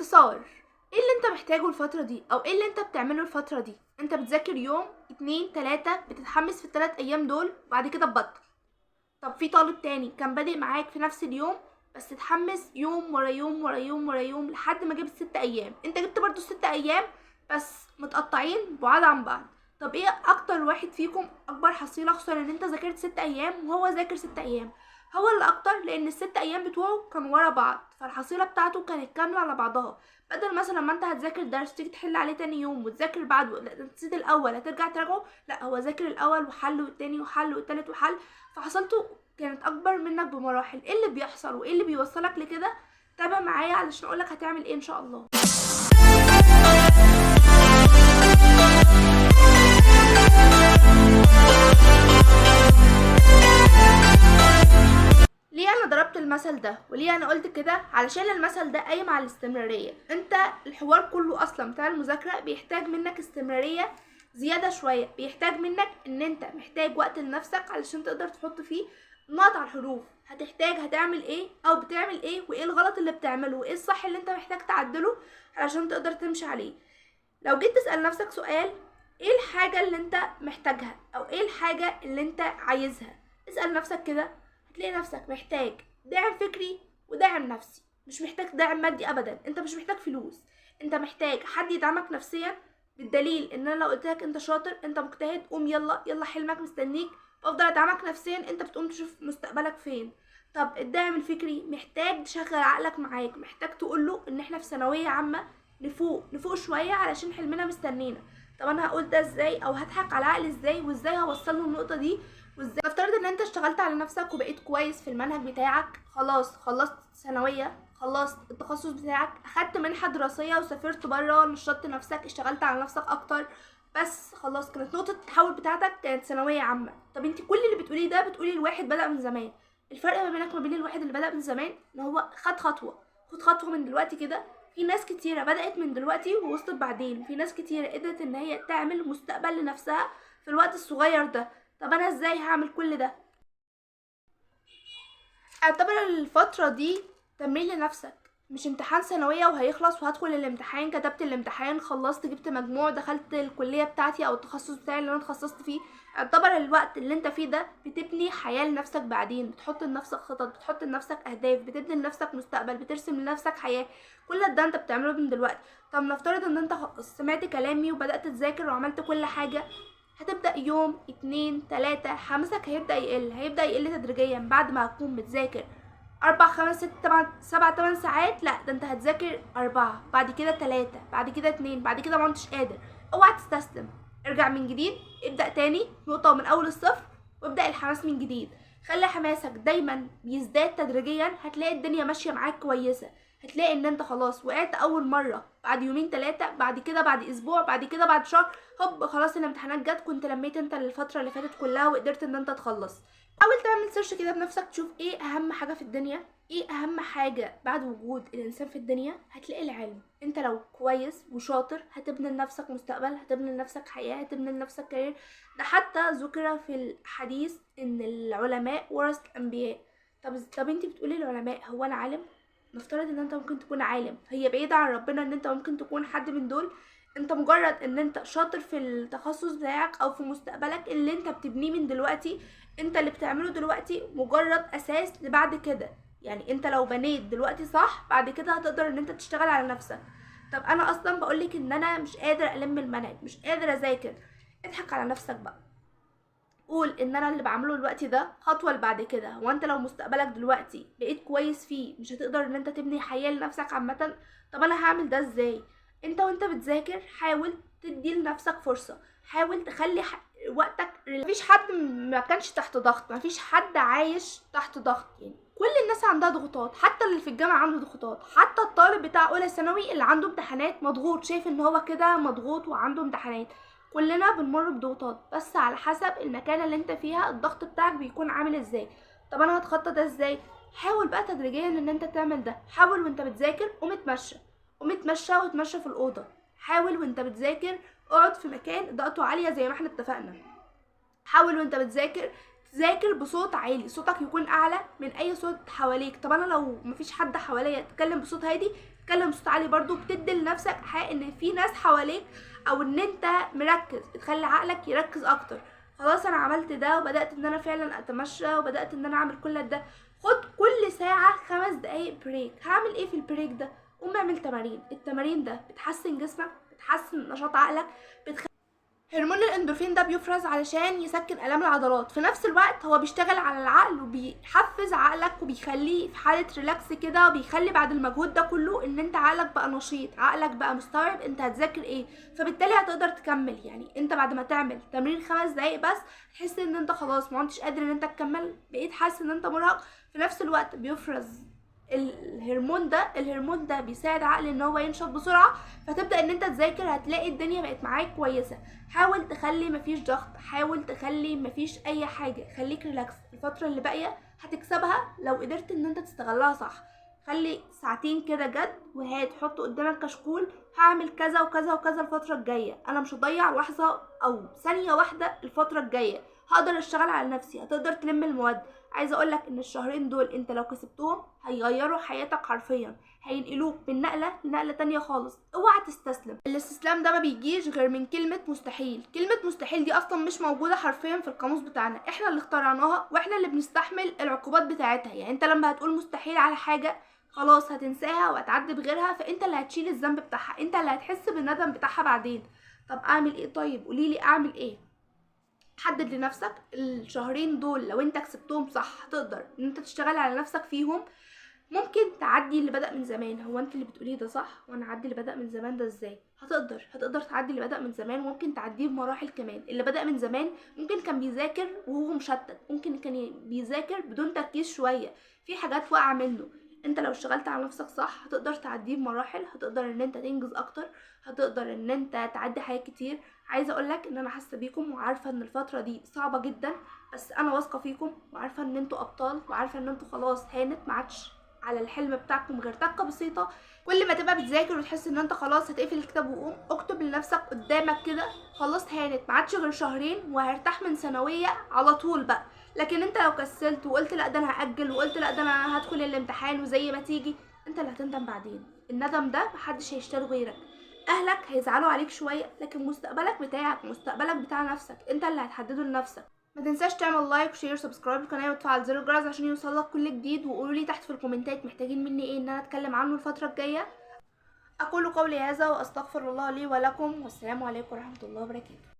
باختصار، ايه اللي انت محتاجه الفترة دي او ايه اللي انت بتعمله الفترة دي؟ انت بتذاكر يوم 2 3 بتتحمس في ال3 ايام دول وبعد كده تبطل. طب في طالب تاني كان بادئ معاك في نفس اليوم بس اتحمس يوم ورا يوم ورا يوم ورا يوم لحد ما جبت 6 ايام. انت جبت برضو 6 ايام بس متقطعين بعاد عن بعض. طب ايه اكتر واحد فيكم اكبر حصيلة، خصوصا ان انت ذاكرت 6 ايام وهو ذاكر 6 ايام؟ هو اللي اكتر، لان ال6 ايام بتوعه كانوا ورا بعض فالحصيلة بتاعته كانت كاملة على بعضها. بدل مثلا ما انت هتذاكر درس تيجي تحل عليه تاني يوم وتذاكر بعده، لا ده نسيت الاول هترجع تراجعه، لا هو ذاكر الاول وحل والتاني وحل والتالت وحل، فحصلته كانت اكبر منك بمراحل. ايه اللي بيحصل وايه اللي بيوصلك لكده؟ تابع معايا علشان اقولك هتعمل ايه ان شاء الله. ليه انا ضربت المثل ده وليه انا قلت كده؟ علشان المثل ده قايم على الاستمرارية. انت الحوار كله اصلا بتاع المذاكرة بيحتاج منك استمرارية زيادة شوية، بيحتاج منك ان انت محتاج وقت لنفسك علشان تقدر تحط فيه نقط على الحروف. هتحتاج هتعمل ايه او بتعمل ايه وايه الغلط اللي بتعمله وايه الصح اللي انت محتاج تعدله علشان تقدر تمشي عليه. لو جيت تسأل نفسك سؤال، ايه الحاجة اللي انت محتاجها او ايه الحاجة اللي انت عايزها؟ اسأل نفسك كده، هتلاقي نفسك محتاج داعم فكري وداعم نفسي. مش محتاج داعم مادي ابدا، انت مش محتاج فلوس، انت محتاج حد يدعمك نفسيا. بالدليل ان انا لو قلتلك انت شاطر انت مجتهد قوم يلا يلا حلمك مستنيك، وافضل ادعمك نفسيا، انت بتقوم تشوف مستقبلك فين. طب الداعم الفكري محتاج تشغل عقلك معاك، محتاج تقوله ان احنا في ثانويه عامه نفوق شويه علشان حلمنا مستنينا. طب انا هقول ده ازاي او هضحك على عقلي ازاي وازاي هوصله النقطه دي وازاي؟ نفترض ان انت اشتغلت على نفسك وبقيت كويس في المنهج بتاعك، خلاص خلصت ثانويه، خلصت التخصص بتاعك، اخدت منحه دراسيه وسافرت بره، نشطت نفسك، اشتغلت على نفسك اكتر، بس خلاص كانت نقطه التحول بتاعتك كانت ثانويه عامه. طب انت كل اللي بتقوليه ده بتقولي الواحد بدأ من زمان. الفرق ما بينك وما بين الواحد اللي بدأ من زمان ان هو خد خطوه من دلوقتي كده. في ناس كتيره بدأت من دلوقتي ووصلت بعدين، في ناس كتيره قدرت ان هي تعمل مستقبل لنفسها في الوقت الصغير ده. طب انا ازاي هعمل كل ده؟ اعتبر الفترة دي تمرين لنفسك، مش امتحان ثانوية وهيخلص وهدخل الامتحان كتبت الامتحان خلصت جبت مجموع دخلت الكلية بتاعتي او التخصص بتاعي اللي انا اتخصصت فيه. اعتبر الوقت اللي انت فيه ده بتبني حياة لنفسك بعدين، بتحط لنفسك خطط، بتحط لنفسك اهداف، بتبني لنفسك مستقبل، بترسم لنفسك حياة. كل ده انت بتعمله من دلوقتي. طب نفترض ان انت سمعت كلامي وبدأت تذاكر وعملت كل حاجة، هتبدأ يوم 2 3 حماسك هيبدأ يقل تدريجيا. بعد ما هتكون بتذاكر 4 5 6 7 8 ساعات، لا ده انت هتذاكر 4، بعد كده 3، بعد كده 2، بعد كده ما انتش قادر. اوعى تستسلم، ارجع من جديد، ابدأ تاني نقطة من اول الصفر وابدأ الحماس من جديد. خلي حماسك دايما بيزداد تدريجيا، هتلاقي الدنيا ماشية معاك كويسة. هتلاقي ان انت خلاص وقعت اول مرة، بعد يومين 3، بعد كده بعد اسبوع، بعد كده بعد شهر، هوب خلاص الامتحانات جت، كنت لميت انت الفترة اللي فاتت كلها وقدرت ان انت تخلص. حاول تعمل سيرش كده بنفسك تشوف ايه اهم حاجة في الدنيا، ايه اهم حاجة بعد وجود الانسان في الدنيا. هتلاقي العلم. انت لو كويس وشاطر هتبني لنفسك مستقبل، هتبني لنفسك حياة، هتبني لنفسك كارير. ده حتى ذكر في الحديث ان العلماء ورث الانبياء. طب انت بتقولي العلماء، هو انا عالم؟ نفترض ان انت ممكن تكون عالم، هي بعيدة عن ربنا ان انت ممكن تكون حد من دول. انت مجرد ان انت شاطر في التخصص بتاعك او في مستقبلك اللي انت بتبنيه من دلوقتي، انت اللي بتعمله دلوقتي مجرد اساس لبعد كده. يعني انت لو بنيت دلوقتي صح بعد كده هتقدر ان انت تشتغل على نفسك. طب انا اصلا بقولك ان انا مش قادر الم المنهج، مش قادر اذاكر، اضحك على نفسك بقى. قول ان انا اللي بعمله دلوقتي ده خطوه لبعد كده. وانت لو مستقبلك دلوقتي بقيت كويس فيه مش هتقدر ان انت تبني حياه لنفسك عامه؟ طب انا هعمل ده ازاي؟ انت وانت بتذاكر حاول تدي لنفسك فرصه، حاول تخلي وقتك. مفيش حد ما كانش تحت ضغط، مفيش حد عايش تحت ضغط، يعني كل الناس عندها ضغوطات، حتى اللي في الجامعه عنده ضغوطات، حتى الطالب بتاع اولى ثانوي اللي عنده امتحانات مضغوط، شايف ان هو كده مضغوط وعنده امتحانات. كلنا بنمر بضغوطات بس على حسب المكان اللي انت فيها الضغط بتاعك بيكون عامل ازاي. طب انا هتخطى ده ازاي؟ حاول بقى تدريجيا ان انت تعمل ده. حاول وانت بتذاكر قوم اتمشى واتمشى في الاوضه. حاول وانت بتذاكر اقعد في مكان اضاءته عاليه زي ما احنا اتفقنا. حاول وانت بتذاكر تذاكر بصوت عالي، صوتك يكون اعلى من اي صوت حواليك. طب انا لو مفيش حد حواليا اتكلم بصوت هادي، بتتكلم بصوت عالي برضو، بتدي لنفسك حق ان في ناس حواليك او ان انت مركز، بتخلي عقلك يركز اكتر. خلاص انا عملت ده وبدات ان انا فعلا اتمشى وبدات ان انا اعمل كل ده. خد كل ساعه 5 دقايق بريك. هعمل ايه في البريك ده؟ قوم اعمل تمارين. التمارين ده بتحسن جسمك، بتحسن نشاط عقلك، هرمون الاندورفين ده بيفرز علشان يسكن الام العضلات، في نفس الوقت هو بيشتغل على العقل وبيحفز عقلك وبيخليه في حاله ريلاكس كده، وبيخلي بعد المجهود ده كله ان انت عقلك بقى نشيط، عقلك بقى مستوعب انت هتذاكر ايه، فبالتالي هتقدر تكمل. يعني انت بعد ما تعمل تمرين 5 دقايق بس تحس ان انت خلاص ما انتش قادر ان انت تكمل، بقيت حاسس ان انت مرهق. في نفس الوقت بيفرز الهرمون ده بيساعد عقل ان هو ينشط بسرعه، فتبدا ان انت تذاكر، هتلاقي الدنيا بقت معاك كويسه. حاول تخلي مفيش ضغط، حاول تخلي مفيش اي حاجه، خليك ريلاكس. الفتره اللي باقيه هتكسبها لو قدرت ان انت تستغلها صح. خلي ساعتين كده جد وهات حط قدامك كشكول، هعمل كذا وكذا وكذا الفتره الجايه، انا مش هضيع لحظه او ثانيه واحده الفتره الجايه، هقدر اشتغل على نفسي، هتقدر تلم المواد. عايزه اقولك ان الشهرين دول انت لو كسبتهم هيغيروا حياتك حرفيا، هينقلوك من نقله لنقله تانية خالص. اوعى تستسلم. الاستسلام ده ما بيجيش غير من كلمه مستحيل. كلمه مستحيل دي اصلا مش موجوده حرفيا في القاموس بتاعنا، احنا اللي اخترعناها واحنا اللي بنستحمل العقوبات بتاعتها. يعني انت لما هتقول مستحيل على حاجه خلاص هتنساها وهتعدي بغيرها، فانت اللي هتشيل الذنب بتاعها، انت اللي هتحس بالندم بتاعها بعدين. طب اعمل ايه؟ طيب قوليلي اعمل ايه. حدد لنفسك الشهرين دول لو انت كسبتهم صح هتقدر ان انت تشتغل على نفسك فيهم. ممكن تعدي اللي بدأ من زمان. هو انت اللي بتقوليه ده صح؟ وانا اعدي اللي بدأ من زمان ده ازاي؟ هتقدر تعدي اللي بدأ من زمان، وممكن تعديه بمراحل كمان. اللي بدأ من زمان ممكن كان بيذاكر وهو مشتت، ممكن كان بيذاكر بدون تركيز شوية، في حاجات واقعة منه. انت لو اشتغلت على نفسك صح هتقدر تعديه بمراحل، هتقدر ان انت تنجز اكتر، هتقدر ان انت تعدي حاجات كتير. عايزه اقولك ان انا حاسه بيكم وعارفه ان الفتره دي صعبه جدا، بس انا واثقه فيكم وعارفه ان انتوا ابطال، وعارفه ان انتوا خلاص هانت ما عادش على الحلم بتاعكم غير تكه بسيطه. كل ما تبقى بتذاكر وتحس ان انت خلاص هتقفل الكتاب وقوم اكتب لنفسك قدامك كده خلاص هانت ما عادش غير شهرين وهرتاح من ثانويه على طول بقى. لكن انت لو كسلت وقلت لا ده انا هاجل، وقلت لا ده انا هدخل الامتحان وزي ما تيجي، انت اللي هتندم بعدين. الندم ده محدش هيشتري غيرك. اهلك هيزعلوا عليك شويه، لكن مستقبلك بتاعك، مستقبلك بتاع نفسك، انت اللي هتحدده لنفسك. ما تنساش تعمل لايك وشير وسبسكرايب للقناه وتفعل زر الجرس عشان يوصلك كل جديد. وقولوا لي تحت في الكومنتات محتاجين مني ايه ان انا اتكلم عنه الفتره الجايه. اقول قولي هذا واستغفر الله لي ولكم، والسلام عليكم ورحمه الله وبركاته.